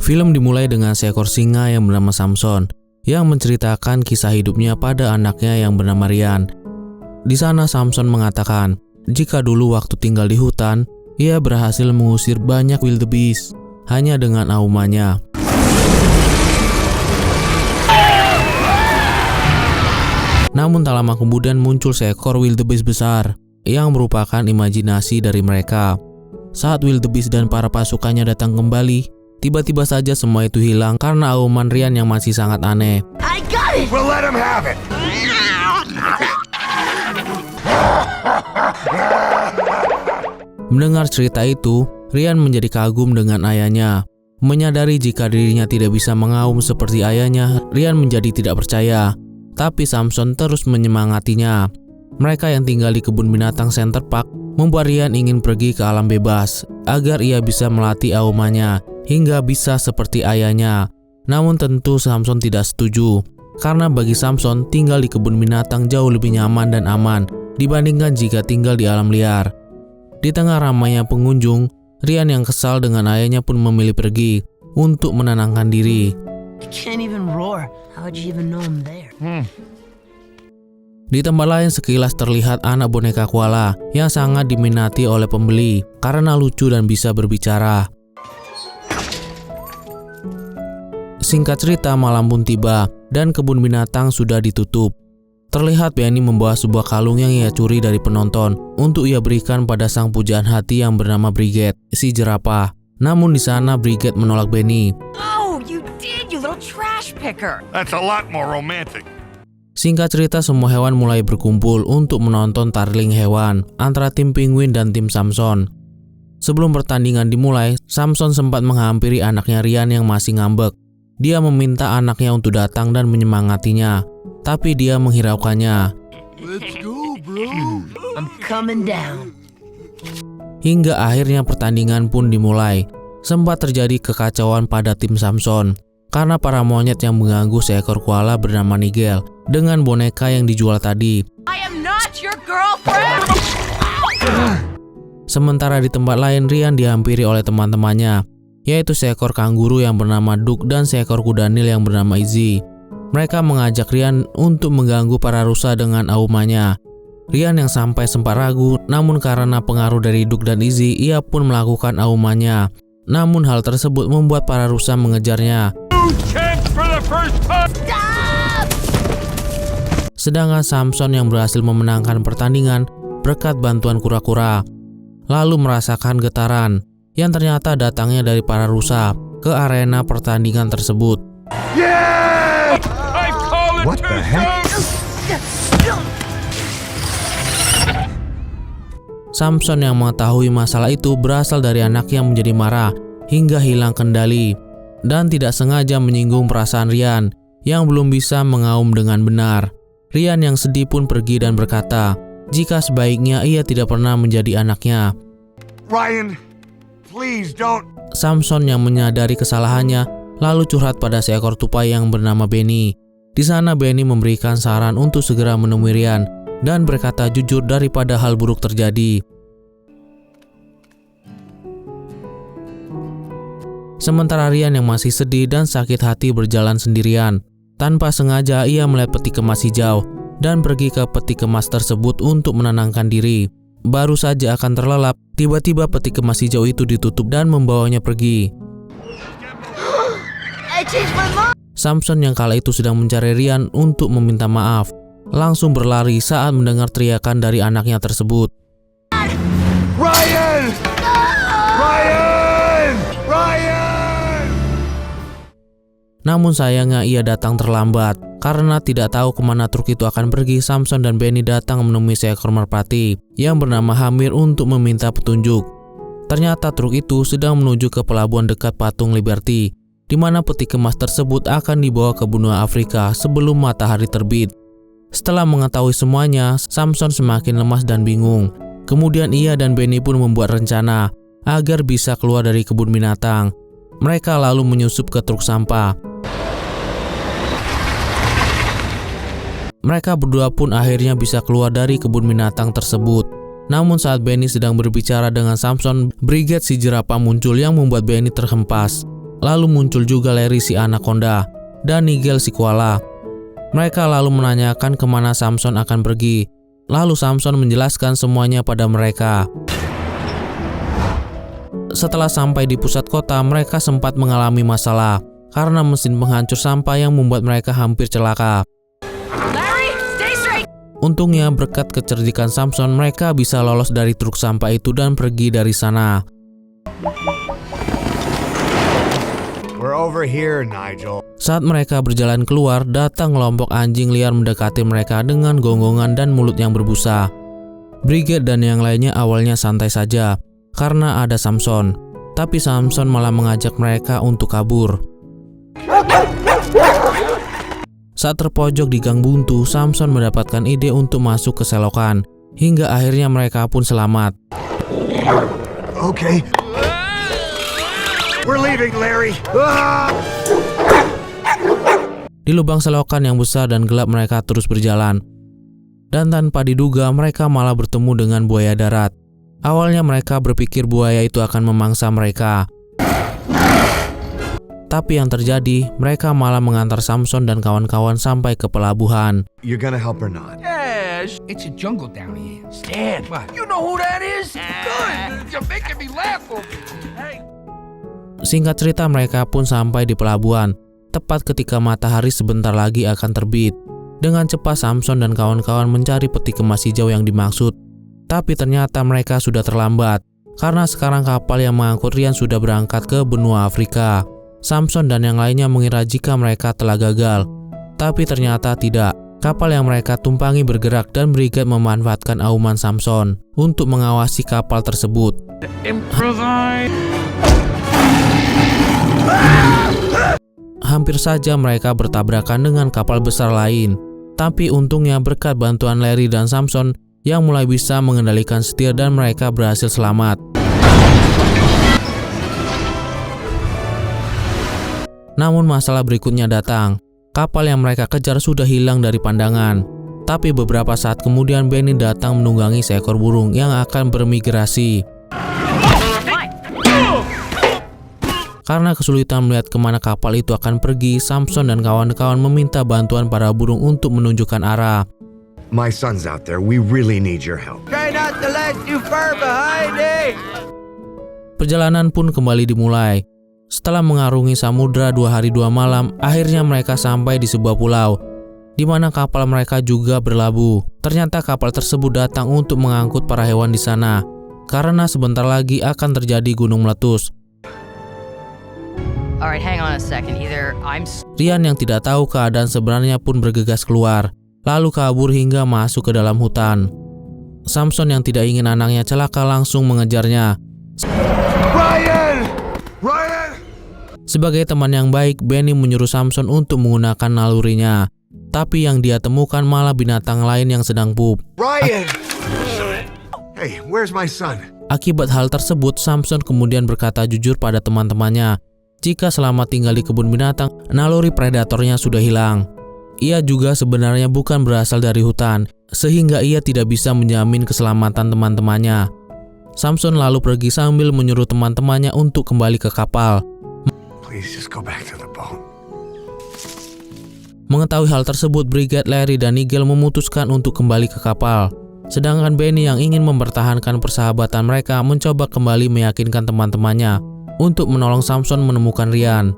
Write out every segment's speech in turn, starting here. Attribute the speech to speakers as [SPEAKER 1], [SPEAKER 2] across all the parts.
[SPEAKER 1] Film dimulai dengan seekor singa yang bernama Samson yang menceritakan kisah hidupnya pada anaknya yang bernama Ryan. Di sana Samson mengatakan, jika dulu waktu tinggal di hutan, ia berhasil mengusir banyak wildebeest hanya dengan aumannya. Namun tak lama kemudian muncul seekor wildebeest besar yang merupakan imajinasi dari mereka. Saat wildebeest dan para pasukannya datang kembali, tiba-tiba saja semua itu hilang karena auman Ryan yang masih sangat aneh.
[SPEAKER 2] I got it!
[SPEAKER 3] We'll let him have it!
[SPEAKER 1] Mendengar cerita itu, Ryan menjadi kagum dengan ayahnya. Menyadari jika dirinya tidak bisa mengaum seperti ayahnya, Ryan menjadi tidak percaya. Tapi Samson terus menyemangatinya. Mereka yang tinggal di kebun binatang Center Park membuat Ryan ingin pergi ke alam bebas agar ia bisa melatih aumannya hingga bisa seperti ayahnya. Namun tentu Samson tidak setuju, karena bagi Samson tinggal di kebun binatang jauh lebih nyaman dan aman dibandingkan jika tinggal di alam liar. Di tengah ramainya pengunjung, Ryan yang kesal dengan ayahnya pun memilih pergi untuk menenangkan diri.
[SPEAKER 2] I can't even roar. How'd you even know I'm there?
[SPEAKER 1] Di tempat lain sekilas terlihat anak boneka koala yang sangat diminati oleh pembeli karena lucu dan bisa berbicara. Singkat cerita, malam pun tiba dan kebun binatang sudah ditutup. Terlihat Benny membawa sebuah kalung yang ia curi dari penonton untuk ia berikan pada sang pujaan hati yang bernama Brigette, si jerapah. Namun di sana Brigette menolak Benny.
[SPEAKER 4] Oh, you did, you little trash picker.
[SPEAKER 3] That's a lot more romantic.
[SPEAKER 1] Singkat cerita, semua hewan mulai berkumpul untuk menonton tariling hewan antara tim penguin dan tim Samson. Sebelum pertandingan dimulai, Samson sempat menghampiri anaknya Ryan yang masih ngambek. Dia meminta anaknya untuk datang dan menyemangatinya, tapi dia menghiraukannya.
[SPEAKER 3] Let's go, bro.
[SPEAKER 2] I'm coming down.
[SPEAKER 1] Hingga akhirnya pertandingan pun dimulai. Sempat terjadi kekacauan pada tim Samson karena para monyet yang mengganggu seekor koala bernama Nigel dengan boneka yang dijual tadi.
[SPEAKER 4] I am not your girlfriend.
[SPEAKER 1] Sementara di tempat lain, Ryan dihampiri oleh teman-temannya, yaitu seekor kanguru yang bernama Duck dan seekor kuda Nil yang bernama Izzy. Mereka mengajak Ryan untuk mengganggu para rusa dengan aumannya. Ryan yang sampai sempat ragu, namun karena pengaruh dari Duck dan Izzy, ia pun melakukan aumannya. Namun hal tersebut membuat para rusa mengejarnya. Sedangkan Samson yang berhasil memenangkan pertandingan berkat bantuan kura-kura, lalu merasakan getaran yang ternyata datangnya dari para rusa ke arena pertandingan tersebut.
[SPEAKER 3] Yeah! What the heck?
[SPEAKER 1] Samson yang mengetahui masalah itu berasal dari anak yang menjadi marah hingga hilang kendali dan tidak sengaja menyinggung perasaan Ryan yang belum bisa mengaum dengan benar. Ryan yang sedih pun pergi dan berkata jika sebaiknya ia tidak pernah menjadi anaknya.
[SPEAKER 3] Ryan, please don't.
[SPEAKER 1] Samson yang menyadari kesalahannya lalu curhat pada seekor tupai yang bernama Benny. Di sana Benny memberikan saran untuk segera menemui Ryan dan berkata jujur daripada hal buruk terjadi. Sementara Ryan yang masih sedih dan sakit hati berjalan sendirian. Tanpa sengaja ia melihat peti kemas hijau dan pergi ke peti kemas tersebut untuk menenangkan diri. Baru saja akan terlelap, tiba-tiba peti kemas hijau itu ditutup dan membawanya pergi.
[SPEAKER 2] I changed my mind.
[SPEAKER 1] Samson yang kala itu sedang mencari Ryan untuk meminta maaf, langsung berlari saat mendengar teriakan dari anaknya tersebut.
[SPEAKER 3] Ryan! Ryan! Ryan!
[SPEAKER 1] Namun sayangnya ia datang terlambat. Karena tidak tahu kemana truk itu akan pergi, Samson dan Benny datang menemui seekor merpati yang bernama Hamir untuk meminta petunjuk. Ternyata truk itu sedang menuju ke pelabuhan dekat patung Liberty, di mana peti kemas tersebut akan dibawa ke benua Afrika sebelum matahari terbit. Setelah mengetahui semuanya, Samson semakin lemas dan bingung. Kemudian ia dan Benny pun membuat rencana agar bisa keluar dari kebun binatang. Mereka lalu menyusup ke truk sampah. Mereka berdua pun akhirnya bisa keluar dari kebun binatang tersebut. Namun saat Benny sedang berbicara dengan Samson, Brigette si jerapah muncul yang membuat Benny terhempas. Lalu muncul juga Larry si anaconda dan Nigel si koala. Mereka lalu menanyakan kemana Samson akan pergi. Lalu Samson menjelaskan semuanya pada mereka. Setelah sampai di pusat kota, mereka sempat mengalami masalah karena mesin penghancur sampah yang membuat mereka hampir celaka.
[SPEAKER 4] Larry, stay straight.
[SPEAKER 1] Untungnya berkat kecerdikan Samson, mereka bisa lolos dari truk sampah itu dan pergi dari sana.
[SPEAKER 3] We're over here, Nigel.
[SPEAKER 1] Saat mereka berjalan keluar, datang kelompok anjing liar mendekati mereka dengan gonggongan dan mulut yang berbusa. Brigade dan yang lainnya awalnya santai saja karena ada Samson, tapi Samson malah mengajak mereka untuk kabur. Saat terpojok di gang buntu, Samson mendapatkan ide untuk masuk ke selokan, hingga akhirnya mereka pun selamat.
[SPEAKER 3] Okay. We're leaving, Larry.
[SPEAKER 1] Di lubang selokan yang besar dan gelap mereka terus berjalan. Dan tanpa diduga mereka malah bertemu dengan buaya darat. Awalnya mereka berpikir buaya itu akan memangsa mereka. Tapi yang terjadi, mereka malah mengantar Samson dan kawan-kawan sampai ke pelabuhan.
[SPEAKER 3] You gonna help or not?
[SPEAKER 5] Yes, it's a jungle down here. Stan, you know who that is? Good, you're making me laugh over here. Hey.
[SPEAKER 1] Singkat cerita, mereka pun sampai di pelabuhan, tepat ketika matahari sebentar lagi akan terbit. Dengan cepat Samson dan kawan-kawan mencari peti kemas hijau yang dimaksud. Tapi ternyata mereka sudah terlambat, karena sekarang kapal yang mengangkut Ryan sudah berangkat ke benua Afrika. Samson dan yang lainnya mengira jika mereka telah gagal, tapi ternyata tidak. Kapal yang mereka tumpangi bergerak dan Brigade memanfaatkan auman Samson untuk mengawasi kapal tersebut. Hampir saja mereka bertabrakan dengan kapal besar lain, tapi untungnya berkat bantuan Larry dan Samson yang mulai bisa mengendalikan setir dan mereka berhasil selamat. Namun masalah berikutnya datang. Kapal yang mereka kejar sudah hilang dari pandangan. Tapi beberapa saat kemudian Benny datang menunggangi seekor burung yang akan bermigrasi. Karena kesulitan melihat kemana kapal itu akan pergi, Samson dan kawan-kawan meminta bantuan para burung untuk menunjukkan arah.
[SPEAKER 3] My son's out there. We really need your help.
[SPEAKER 5] Try not to let too far behind, eh?
[SPEAKER 1] Perjalanan pun kembali dimulai. Setelah mengarungi samudra 2 hari 2 malam, akhirnya mereka sampai di sebuah pulau, di mana kapal mereka juga berlabuh. Ternyata kapal tersebut datang untuk mengangkut para hewan di sana, karena sebentar lagi akan terjadi gunung meletus.
[SPEAKER 4] Alright, hang on a second.
[SPEAKER 1] Ryan yang tidak tahu keadaan sebenarnya pun bergegas keluar, lalu kabur hingga masuk ke dalam hutan. Samson yang tidak ingin anaknya celaka langsung mengejarnya.
[SPEAKER 3] Ryan! Ryan!
[SPEAKER 1] Sebagai teman yang baik, Benny menyuruh Samson untuk menggunakan nalurinya. Tapi yang dia temukan malah binatang lain yang sedang pup.
[SPEAKER 3] Ryan! Hey, where's my son?
[SPEAKER 1] Akibat hal tersebut, Samson kemudian berkata jujur pada teman-temannya jika selama tinggal di kebun binatang, naluri predatornya sudah hilang. Ia juga sebenarnya bukan berasal dari hutan, sehingga ia tidak bisa menjamin keselamatan teman-temannya. Samson lalu pergi sambil menyuruh teman-temannya untuk kembali ke kapal.
[SPEAKER 3] Please just go back to the boat.
[SPEAKER 1] Mengetahui hal tersebut, Brigade, Larry, dan Nigel memutuskan untuk kembali ke kapal. Sedangkan Benny yang ingin mempertahankan persahabatan mereka mencoba kembali meyakinkan teman-temannya untuk menolong Samson menemukan Ryan.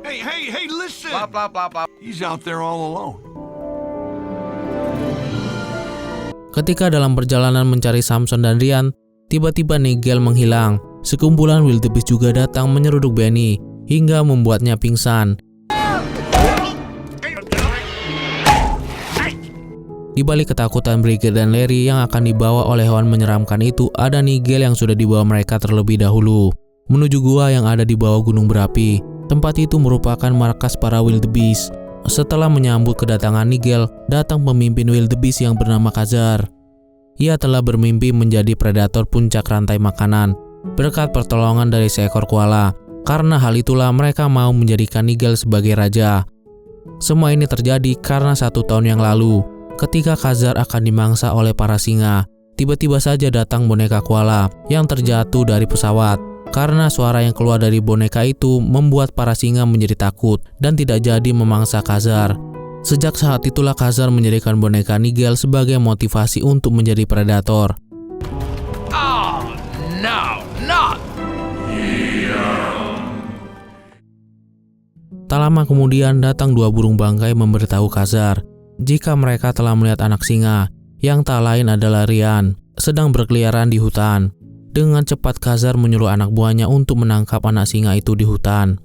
[SPEAKER 3] Hey, listen!
[SPEAKER 5] Blah, blah, blah, blah.
[SPEAKER 3] He's out there all alone.
[SPEAKER 1] Ketika dalam perjalanan mencari Samson dan Ryan, tiba-tiba Nigel menghilang. Sekumpulan wildebeest juga datang menyeruduk Benny hingga membuatnya pingsan. Di balik ketakutan Brigade dan Larry yang akan dibawa oleh hewan menyeramkan itu, ada Nigel yang sudah dibawa mereka terlebih dahulu menuju gua yang ada di bawah gunung berapi. Tempat itu merupakan markas para wildebeest. Setelah menyambut kedatangan Nigel, datang pemimpin wildebeest yang bernama Khazar. Ia telah bermimpi menjadi predator puncak rantai makanan berkat pertolongan dari seekor koala. Karena hal itulah mereka mau menjadikan Nigel sebagai raja. Semua ini terjadi karena 1 tahun yang lalu, ketika Khazar akan dimangsa oleh para singa. Tiba-tiba saja datang boneka koala yang terjatuh dari pesawat. karena suara yang keluar dari boneka itu membuat para singa menjadi takut dan tidak jadi memangsa Khazar. Sejak saat itulah Khazar menjadikan boneka Nigel sebagai motivasi untuk menjadi predator.
[SPEAKER 5] Oh, no, not.
[SPEAKER 1] Tak lama kemudian datang 2 burung bangkai memberitahu Khazar jika mereka telah melihat anak singa yang tak lain adalah Ryan sedang berkeliaran di hutan. Dengan cepat Khazar menyuruh anak buahnya untuk menangkap anak singa itu di hutan.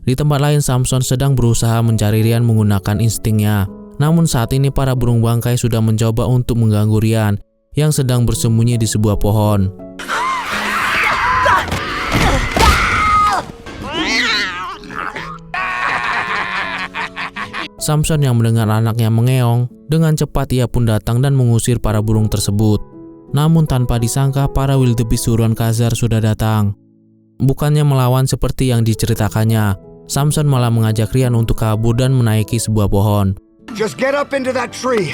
[SPEAKER 1] Di tempat lain Samson sedang berusaha mencari Ryan menggunakan instingnya. Namun saat ini para burung bangkai sudah mencoba untuk mengganggu Ryan yang sedang bersembunyi di sebuah pohon. Samson yang mendengar anaknya mengeong, dengan cepat ia pun datang dan mengusir para burung tersebut. Namun tanpa disangka para wildebeest suruhan Khazar sudah datang. Bukannya melawan seperti yang diceritakannya, Samson malah mengajak Ryan untuk kabur dan menaiki sebuah pohon.
[SPEAKER 3] Just get up into that tree.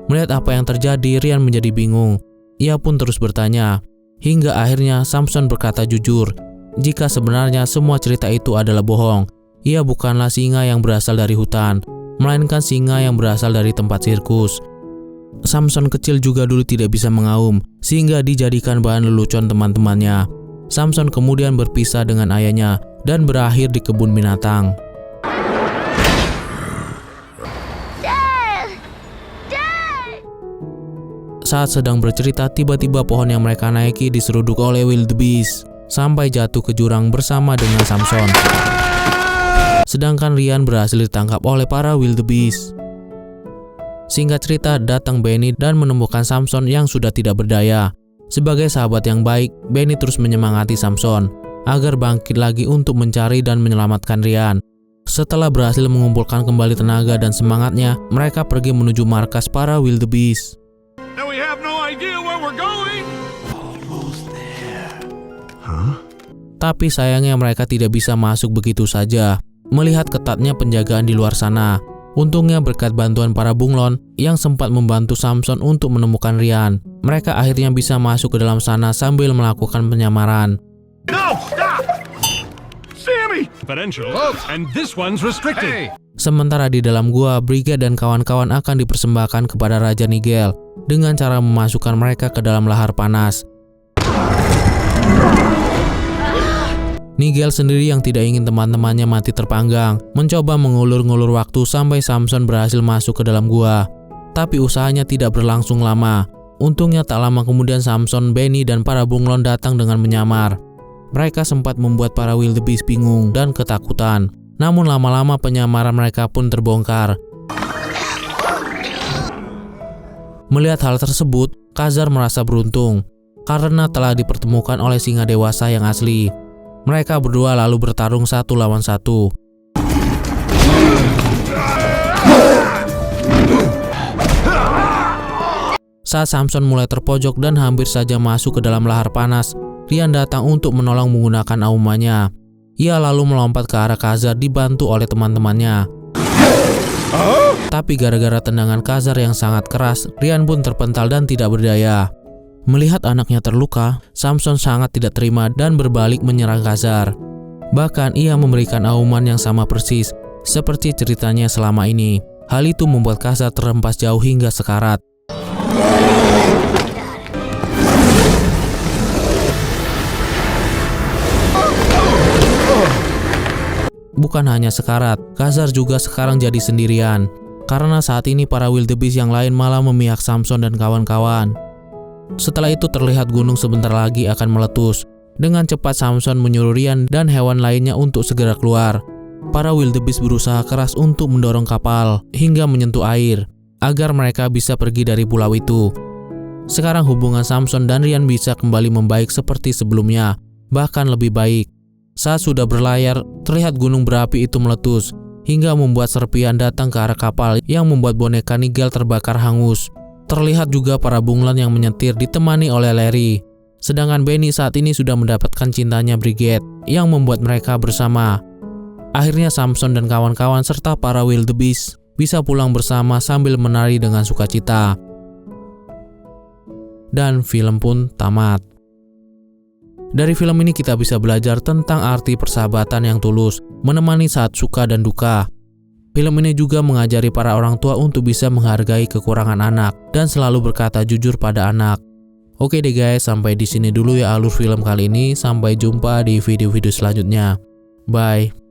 [SPEAKER 1] Melihat apa yang terjadi, Ryan menjadi bingung. Ia pun terus bertanya, hingga akhirnya Samson berkata jujur, jika sebenarnya semua cerita itu adalah bohong. Ia bukanlah singa yang berasal dari hutan, melainkan singa yang berasal dari tempat sirkus. Samson kecil juga dulu tidak bisa mengaum, sehingga dijadikan bahan lelucon teman-temannya. Samson kemudian berpisah dengan ayahnya dan berakhir di kebun binatang. Saat sedang bercerita, tiba-tiba pohon yang mereka naiki diseruduk oleh wildebeest sampai jatuh ke jurang bersama dengan Samson. Sedangkan Ryan berhasil ditangkap oleh para wildebeest. Singkat cerita, datang Benny dan menemukan Samson yang sudah tidak berdaya. Sebagai sahabat yang baik, Benny terus menyemangati Samson agar bangkit lagi untuk mencari dan menyelamatkan Ryan. Setelah berhasil mengumpulkan kembali tenaga dan semangatnya, mereka pergi menuju markas para wildebeest.
[SPEAKER 3] Now we have no idea where we're going. Almost there. Huh?
[SPEAKER 1] Tapi sayangnya mereka tidak bisa masuk begitu saja. Melihat ketatnya penjagaan di luar sana, untungnya berkat bantuan para bunglon yang sempat membantu Samson untuk menemukan Ryan, mereka akhirnya bisa masuk ke dalam sana sambil melakukan penyamaran.
[SPEAKER 3] No, stop! Sammy!
[SPEAKER 6] Confidential, and this one's restricted.
[SPEAKER 1] Sementara di dalam gua, Brigade dan kawan-kawan akan dipersembahkan kepada Raja Nigel dengan cara memasukkan mereka ke dalam lahar panas. Nigel sendiri yang tidak ingin teman-temannya mati terpanggang, mencoba mengulur-ngulur waktu sampai Samson berhasil masuk ke dalam gua. Tapi usahanya tidak berlangsung lama. Untungnya tak lama kemudian Samson, Benny, dan para bunglon datang dengan menyamar. Mereka sempat membuat para wildebeest bingung dan ketakutan. Namun lama-lama penyamaran mereka pun terbongkar. Melihat hal tersebut, Khazar merasa beruntung karena telah dipertemukan oleh singa dewasa yang asli. Mereka berdua lalu bertarung 1 lawan 1. Saat Samson mulai terpojok dan hampir saja masuk ke dalam lahar panas, Ryan datang untuk menolong menggunakan aumannya. Ia lalu melompat ke arah Khazar dibantu oleh teman-temannya. Tapi gara-gara tendangan Khazar yang sangat keras, Ryan pun terpental dan tidak berdaya. Melihat anaknya terluka, Samson sangat tidak terima dan berbalik menyerang Khazar. Bahkan ia memberikan auman yang sama persis seperti ceritanya selama ini. Hal itu membuat Khazar terhempas jauh hingga sekarat. Bukan hanya sekarat, Khazar juga sekarang jadi sendirian. Karena saat ini para wildebeest yang lain malah memihak Samson dan kawan-kawan. Setelah itu terlihat gunung sebentar lagi akan meletus. Dengan cepat Samson menyuruh Ryan dan hewan lainnya untuk segera keluar. Para wildebeest berusaha keras untuk mendorong kapal hingga menyentuh air agar mereka bisa pergi dari pulau itu. Sekarang hubungan Samson dan Ryan bisa kembali membaik seperti sebelumnya, bahkan lebih baik. Saat sudah berlayar, terlihat gunung berapi itu meletus hingga membuat serpian datang ke arah kapal yang membuat boneka Nigel terbakar hangus. Terlihat juga para bunglon yang menyetir ditemani oleh Larry. Sedangkan Benny saat ini sudah mendapatkan cintanya Brigade yang membuat mereka bersama. Akhirnya Samson dan kawan-kawan serta para wildebeest bisa pulang bersama sambil menari dengan sukacita. Dan film pun tamat. Dari film ini kita bisa belajar tentang arti persahabatan yang tulus, menemani saat suka dan duka. Film ini juga mengajari para orang tua untuk bisa menghargai kekurangan anak dan selalu berkata jujur pada anak. Oke deh guys, sampai di sini dulu ya alur film kali ini. Sampai jumpa di video-video selanjutnya. Bye.